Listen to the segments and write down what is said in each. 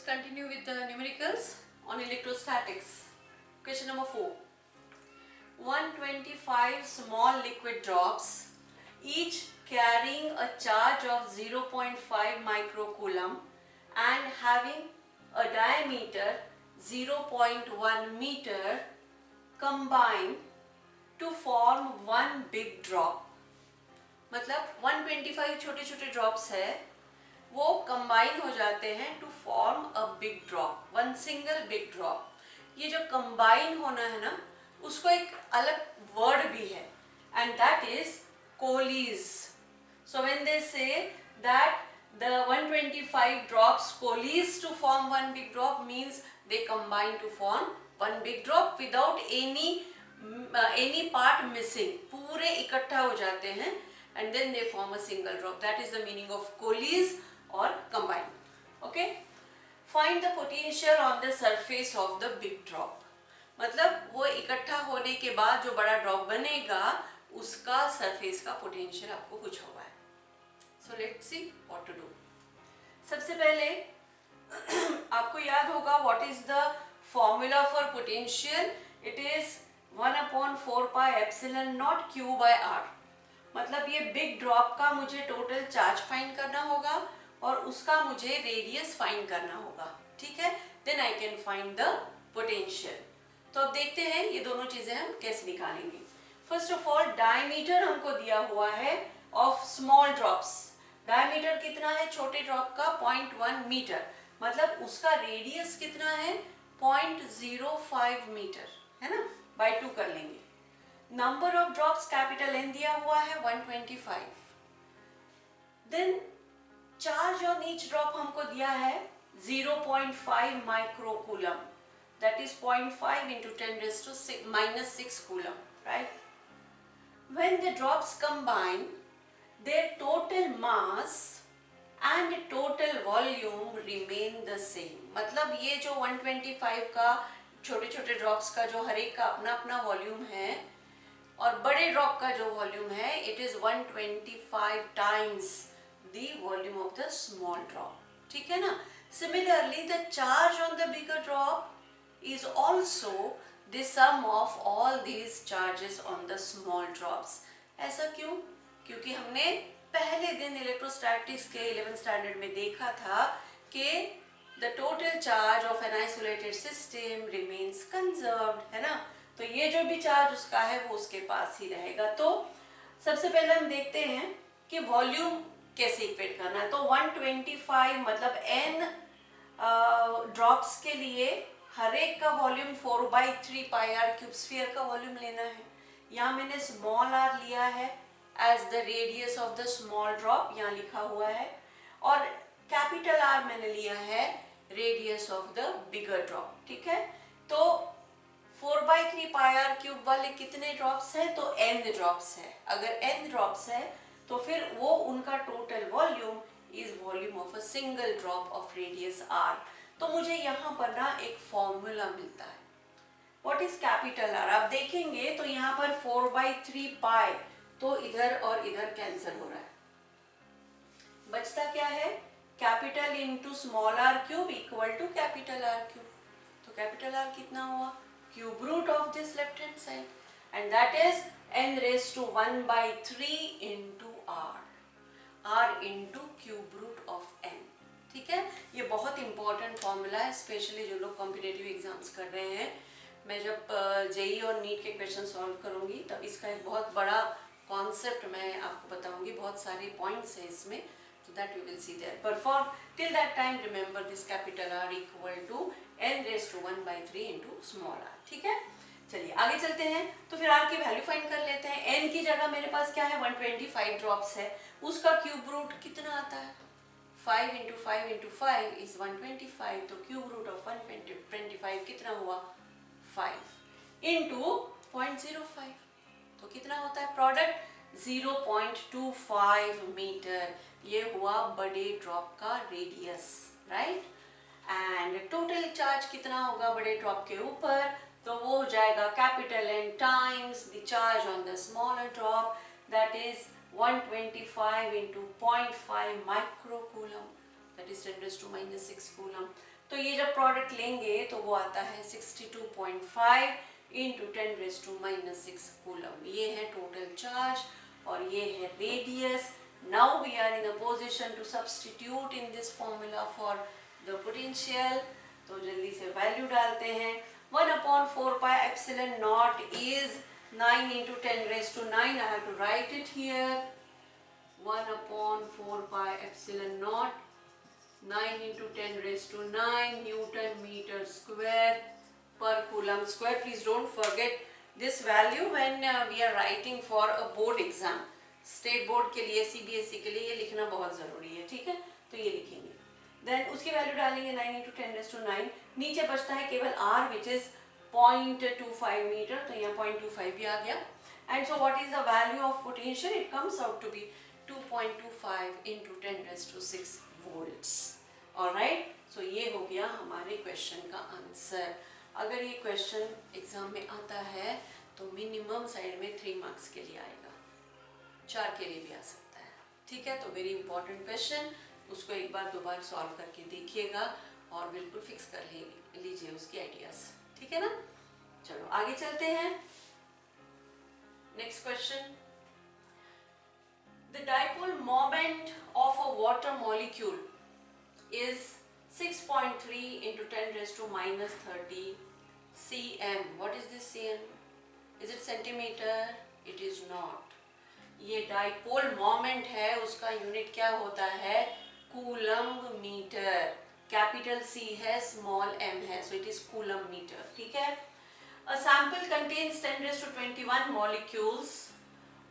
Continue with the numericals on electrostatics. Question number 4. 125 small liquid drops, each carrying a charge of 0.5 microcoulomb and having a diameter 0.1 meter, combine to form one big drop. मतलब 125 छोटे छोटे drops है, वो combine हो जाते हैं to form a big drop, one single big drop. ये जो कंबाइन होना है ना, उसको एक अलग वर्ड भी है and that is coalesce. So when they say that the 125 drops coalesce to form one big drop means they combine to form one big drop without any part missing. पूरे इकट्ठा हो जाते हैं and then they form a single drop. That is the meaning of coalesce or combine. Okay? Find the potential on the surface of the big drop. मतलब वो इकट्ठा होने के बाद जो बड़ा ड्रॉप बनेगा उसका सरफेस का पोटेंशियल आपको कुछ होगा. So let's see what to do. सबसे पहले आपको याद होगा what is the formula for potential. It is 1/4 pi epsilon naught q by r. मतलब ये बिग ड्रॉप का मुझे टोटल चार्ज फाइंड करना होगा और उसका मुझे रेडियस फाइंड करना होगा. ठीक है, then I can find the potential. तो अब देखते हैं ये दोनों चीजें हम कैसे निकालेंगे. फर्स्ट ऑफ ऑल डायमीटर हमको दिया हुआ है ऑफ स्मॉल ड्रॉप्स. डायमीटर कितना है छोटे ड्रॉप का? 0.1 मीटर. मतलब उसका रेडियस कितना है? 0.05 मीटर है ना, बाय 2 कर लेंगे. Number of drops capital N दिया हुआ है 125. Then charge on each drop हमको दिया है 0.5 microcoulomb, that is 0.5 into 10⁻⁻6 coulomb, right. When the drops combine their total mass and total volume remain the same. मतलब ये जो 125 का छोटे छोटे ड्रॉप्स का जो हर एक का अपना अपना वॉल्यूम है और बड़े ड्रॉप का जो वॉल्यूम है it is 125 times the volume of the small drop. ठीक है ना. Similarly the charge on the bigger drop is also the sum of all these charges on the small drops. ऐसा क्यों? क्योंकि हमने पहले दिन इलेक्ट्रोस्टैटिक्स के 11th स्टैंडर्ड में देखा था कि the total charge of an isolated system remains conserved, है ना. तो ये जो भी चार्ज उसका है वो उसके पास ही रहेगा. तो सबसे पहले हम देखते हैं कि वॉल्यूम कैसे इक्वेट करना है. तो 125 मतलब n ड्रॉप्स के लिए हर एक का volume 4/3 pi r cube sphere का वॉल्यूम लेना है. यहाँ मैंने स्मॉल r लिया है as the radius of the small drop, यहाँ लिखा हुआ है, और कैपिटल R मैंने लिया है radius of the bigger drop. ठीक है. तो 4/3 पाई आर क्यूब वाले कितने ड्रॉप्स हैं? तो n ड्रॉप्स है. अगर n ड्रॉप्स है तो फिर वो उनका total volume is volume of a single drop of radius r. तो मुझे यहाँ पर ना एक फॉर्मूला मिलता है. What is capital R? आप देखेंगे तो यहाँ पर 4/3 पाई तो इधर और इधर कैंसिल हो रहा है. बचता क्या है? Capital into small r cube equal to capital R cube. तो कैपिटल आर कितना हुआ? Cube root of this left hand side and that is n⁻³ into r into cube root of n. ठीक है. ये बहुत इंपॉर्टेंट फॉर्मूला है, specially जो लोग कॉम्पिटिटिव एग्जाम्स कर रहे हैं. मैं जब जेई और नीट के क्वेश्चन सॉल्व करूंगी तब इसका एक बहुत बड़ा कॉन्सेप्ट मैं आपको बताऊंगी. बहुत सारे पॉइंट्स हैं इसमें, so that you will see there. But for till that time remember this capital R equal to n⁻⁻³ into small r. ठीक है. चलिए आगे चलते हैं. तो फिर r की वैल्यू फाइंड कर लेते हैं. n की जगह मेरे पास क्या है? 125 ड्रॉप्स है. उसका क्यूब रूट कितना आता है? 5 into 5 into 5 is 125. तो क्यूब रूट ऑफ 125 कितना हुआ? 5 into 0.05. तो कितना होता है प्रोडक्ट? 0.25 मीटर. ये हुआ बड़े ड्रॉप का radius, right. And total charge कितना होगा बड़े ड्रॉप के ऊपर? तो वो हो जाएगा capital N times the charge on the smaller drop, that is 125 into 0.5 microcoulomb, that is 10⁻⁻6 coulomb. तो ये जब प्रोडक्ट लेंगे तो वो आता है 62.5 इंटू 10⁻⁻6 कूलम। ये है टोटल चार्ज और ये है radius. Now we are in a position to substitute in this formula for the potential. तो जल्दी से वैल्यू डालते हैं। 1/4 pi epsilon naught is 9 into 10⁻⁹. I have to write it here. 1/4 pi epsilon naught 9 into 10⁻⁹ Newton meter square per coulomb square. Please don't forget this value when we are writing for a board exam. State board के लिए, CBSE के लिए ये लिखना बहुत ज़रूरी है, ठीक है? तो ये लिखेंगे, देन उसकी वैल्यू डालेंगे 9 into 10⁻⁹. नीचे बचता है केवल r which is 0.25 मीटर, तो यहाँ 0.25 भी आ गया. And so what is the value of potential? It comes out to be 2.25 into 10⁻⁶ volts. Alright, so ये हो गया हमारे क्वेश्चन का आंसर. अगर ये क्वेश्चन एग्जाम में आता है तो मिनिमम साइड में 3 मार्क्स के लिए आएगा, 4 के लिए भी आ सकता है, ठीक है? तो वेरी इंपॉर्टेंट क्वेश्चन, उसको एक बार 2 बार सॉल्व करके देखिएगा और बिल्कुल फिक्स कर लीजिए उसकी आइडियाज, ठीक है ना? चलो आगे चलते हैं. Next question. The dipole moment of a water molecule is 6.3 into 10⁻⁻30 cm. What is this cm? Is it centimeter? It is not. ये डाइपोल मोमेंट है, उसका यूनिट क्या होता है? Coulomb metre. कैपिटल C है, स्मॉल m है, so it is coulomb metre, ठीक है? A sample contains 10⁻21 molecules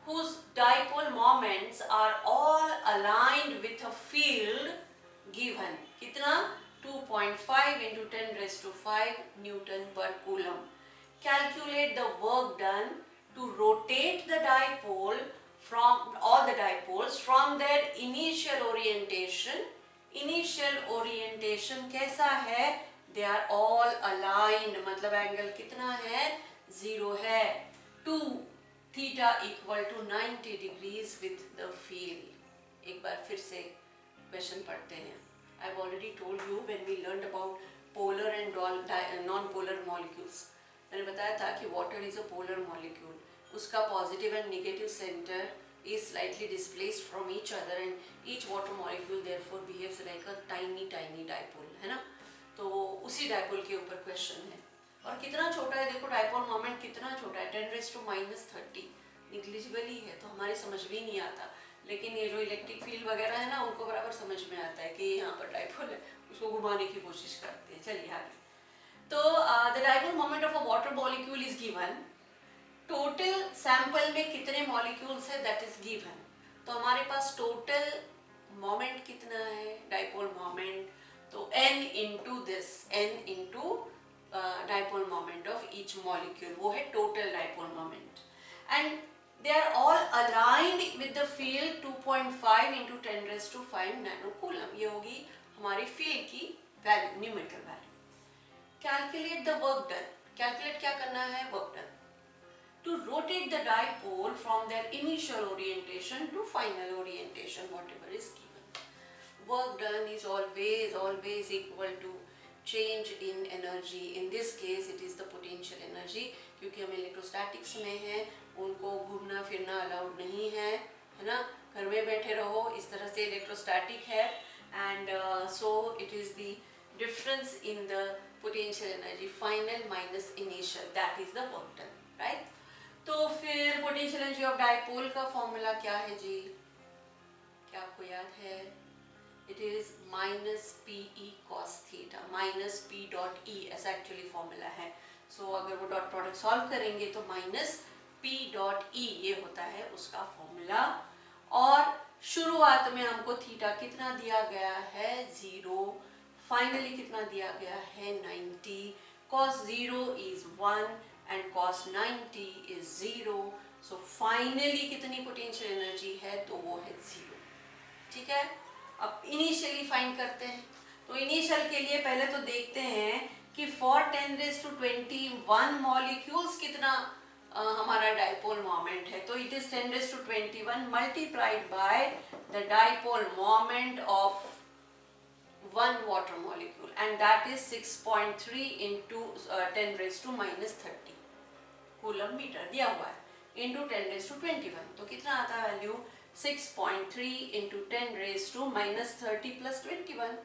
whose dipole moments are all aligned with a field given. कितना? 2.5 into 10⁻⁵ Newton per coulomb. Calculate the work done to rotate the dipole from all the dipoles from their initial orientation. Initial orientation कैसा है? They are all aligned, मतलब angle कितना है? 0 है. to theta equal to 90 degrees with the field. एक बार फिर से question पढ़ते हैं. I've already told you when we learned about polar and non-polar molecules. मैंने बताया था कि water is a polar molecule. उसका positive and negative center is slightly displaced from each other and each water molecule therefore behaves like a tiny dipole, है ना? तो उसी dipole के ऊपर क्वेश्चन है. और कितना छोटा है, देखो डाइपोल मोमेंट कितना छोटा है, 10⁻⁻30. निग्लिजिबल ही है, तो हमारी समझ भी नहीं आता. लेकिन ये जो इलेक्ट्रिक फील्ड वगैरह है ना, उनको बराबर समझ में आता है कि यहाँ पर डाइपोल है, उसको घुमाने की कोशिश करते हैं. चलिए आगे. तो the dipole moment of a water molecule is given. Total sample में कितने मॉलिक्यूल्स है दैट इज गिवन. तो हमारे पास टोटल मोमेंट कितना है, डाइपोल मोमेंट, तो n into this, n into dipole moment of each molecule, वो है total dipole moment. And they are all aligned with the field 2.5 into 10⁵ nanocoulomb. ये होगी हमारी फील्ड की value, numerical value. Calculate the work done. Calculate क्या करना है? Work done. To rotate the dipole from their initial orientation to final orientation, whatever is given. Work done is always equal to change in energy. In this case it is the potential energy. क्योंकि हम electrostatics में हैं, उनको घूमना फिरना allowed नहीं है, है ना? घर में बैठे रहो, इस तरह से इलेक्ट्रोस्टैटिक है. And so it is the difference in the potential energy final minus initial, that is the work done, right? तो फिर पोटेंशियल एनर्जी ऑफ डाइपोल का फॉर्मूला क्या है जी? क्या आपको याद है? It is -PE cos theta, -P dot E ऐसा एक्चुअली फॉर्मूला है. सो अगर वो डॉट प्रोडक्ट सॉल्व करेंगे तो -P डॉट E ये होता है उसका फॉर्मूला. और शुरुआत में हमको थीटा कितना दिया गया है? 0. फाइनली कितना दिया गया है? 90. cos 0 is 1 and cos 90 is 0. So finally कितनी पोटेंशियल एनर्जी है? तो वो है 0. ठीक है. अब इनिशियली फाइंड करते हैं. तो इनिशियल के लिए पहले तो देखते हैं कि फॉर 10⁻21 मॉलिक्यूल्स कितना हमारा डाइपोल मोमेंट है. तो it is 10⁻21 multiplied by the dipole moment of one water molecule, and that is 6.3 into 10 raised to minus 30 coulomb metre दिया हुआ है इंटू 10 रेज टू 21. तो कितना आता है value 6.3 into 10 raise to minus 30 plus 21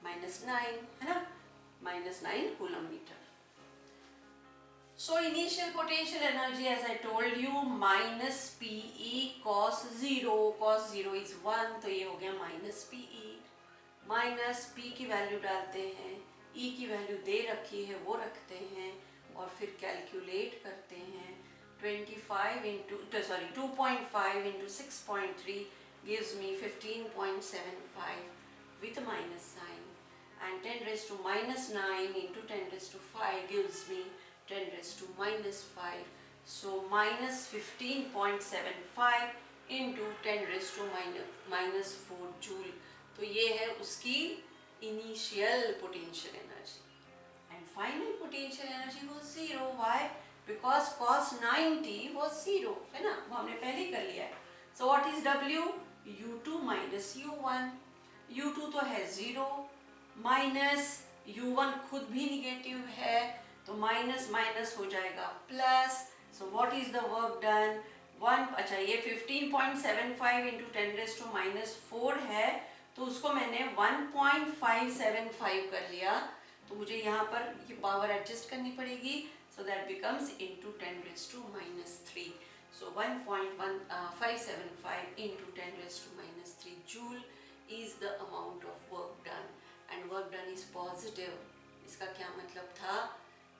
minus 9 है ना, minus 9 coulomb metre. So initial potential energy, as I told you, minus PE cos 0. Cos 0 is 1, तो ये हो गया minus PE. माइनस P की वैल्यू डालते हैं, E की वैल्यू दे रखी है वो रखते हैं और फिर कैलकुलेट करते हैं. 25 into 2.5 into 6.3 gives me 15.75 with minus sign, and 10 raised to minus 9 into 10 raised to 5 gives me 10 raised to minus 5. So minus 15.75 into 10 raised to minus 4 joule. तो ये है उसकी initial potential energy. And final potential energy was 0. Why? Because cos 90 was 0, है ना, वो हमने पहले ही कर लिया है. सो what is W? U2 minus U1. U2 तो है 0, माइनस U1 खुद भी निगेटिव है, तो माइनस माइनस हो जाएगा plus. So what is the work done? 1, अच्छा ये 15.75 इंटू 10 रेज़ टू माइनस 4 है, तो उसको मैंने 1.575 कर लिया. तो मुझे यहाँ पर ये पावर एडजस्ट करनी पड़ेगी. So that becomes into 10 raise to minus 3. So 1.575 into 10 raise to minus 3 joule is the amount of work done. And work done is positive. इसका क्या मतलब था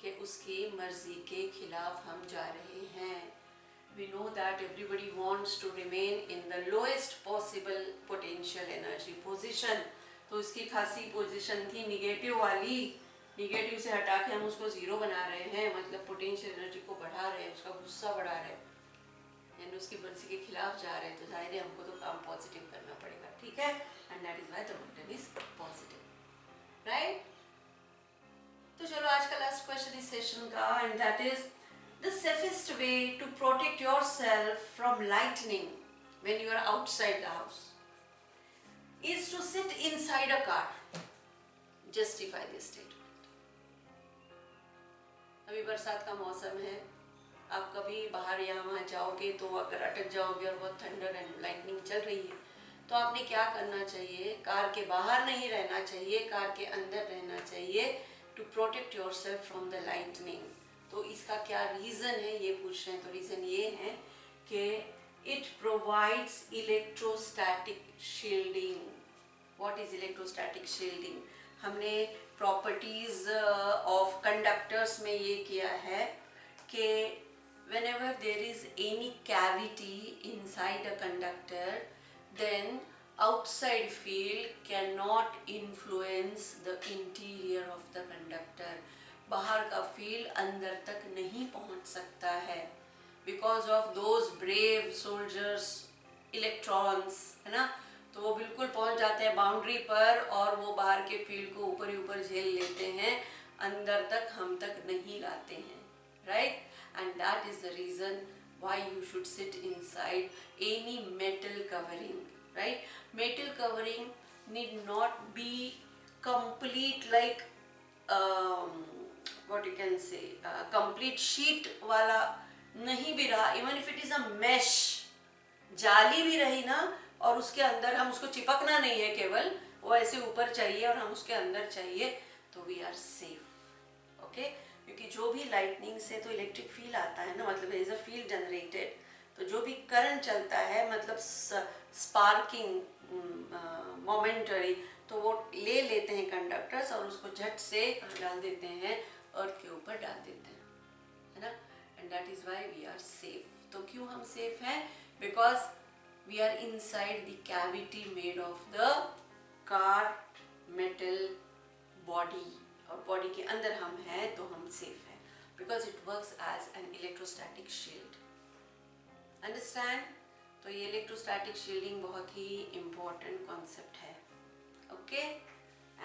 कि उसकी मर्जी के खिलाफ हम जा रहे हैं. We know that everybody wants to remain in the lowest possible potential energy position. तो इसकी खासी पोजीशन थी निगेटिव वाली. निगेटिव से हटा के हम उसको जीरो बना रहे हैं, मतलब पोटेंशियल एनर्जी को बढ़ा रहे हैं, उसका गुस्सा बढ़ा रहे हैं, यानी उसकी मर्जी के खिलाफ जा रहे हैं. तो जाहिर है हमको तो काम पॉजिटिव करना पड़ेगा, ठीक है. And that is why the work is positive, right. तो चलो आज का लास्ट क्वेश्चन इस सेशन का, and that is the safest way to protect yourself from lightning when you are outside the house is to sit inside a car. Justify this statement. अभी बरसात का मौसम है, आप कभी बाहर यहाँ वहाँ जाओगे तो अगर अटक जाओगे और बहुत थंडर एंड लाइटनिंग चल रही है, तो आपने क्या करना चाहिए? कार के बाहर नहीं रहना चाहिए, कार के अंदर रहना चाहिए, to protect yourself from the lightning. तो इसका क्या रीज़न है ये पूछ रहे हैं. तो रीज़न ये है कि it provides electrostatic shielding. What is electrostatic shielding? हमने प्रॉपर्टीज़ ऑफ कंडक्टर्स में ये किया है कि whenever there is any cavity inside a conductor, then outside field cannot influence the interior of the conductor. बाहर का फील्ड अंदर तक नहीं पहुंच सकता है, because of those brave soldiers electrons, है ना. तो वो बिल्कुल पहुंच जाते हैं बाउंड्री पर और वो बाहर के फील्ड को ऊपर ही ऊपर झेल लेते हैं, अंदर तक हम तक नहीं लाते हैं, right. And that is the reason why you should seat inside any metal covering, right. Metal covering need not be complete like what you can say complete sheet वाला नहीं भी रहा, even if it is a mesh, जाली भी रही ना और उसके अंदर हम उसको चिपकना नहीं है, केवल वो ऐसे ऊपर चाहिए और हम उसके अंदर चाहिए, तो वी आर सेफ, ओके. क्योंकि जो भी लाइटनिंग से तो इलेक्ट्रिक फील्ड आता है ना, मतलब इज अ फील्ड जनरेटेड. तो जो भी करंट चलता है, मतलब स्पार्किंग मोमेंटरी, तो वो ले लेते हैं कंडक्टर्स और उसको झट से डाल देते हैं, अर्थ के ऊपर डाल देते हैं, है ना. And that is why we are safe. तो क्यों हम सेफ हैं? Because we are inside the cavity made of the car metal body, और बॉडी के अंदर हम हैं तो हम सेफ हैं, because it works as an electrostatic shield. Understand? तो ये इलेक्ट्रोस्टैटिक शील्डिंग बहुत ही इम्पोर्टेंट कॉन्सेप्ट है, okay.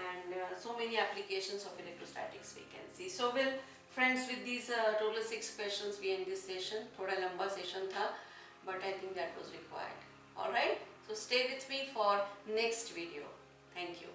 And so many applications of electrostatics we can see. So well friends, with these total 6 questions we end this session. थोड़ा लंबा session था, but I think that was required. All right, so stay with me for next video. Thank you.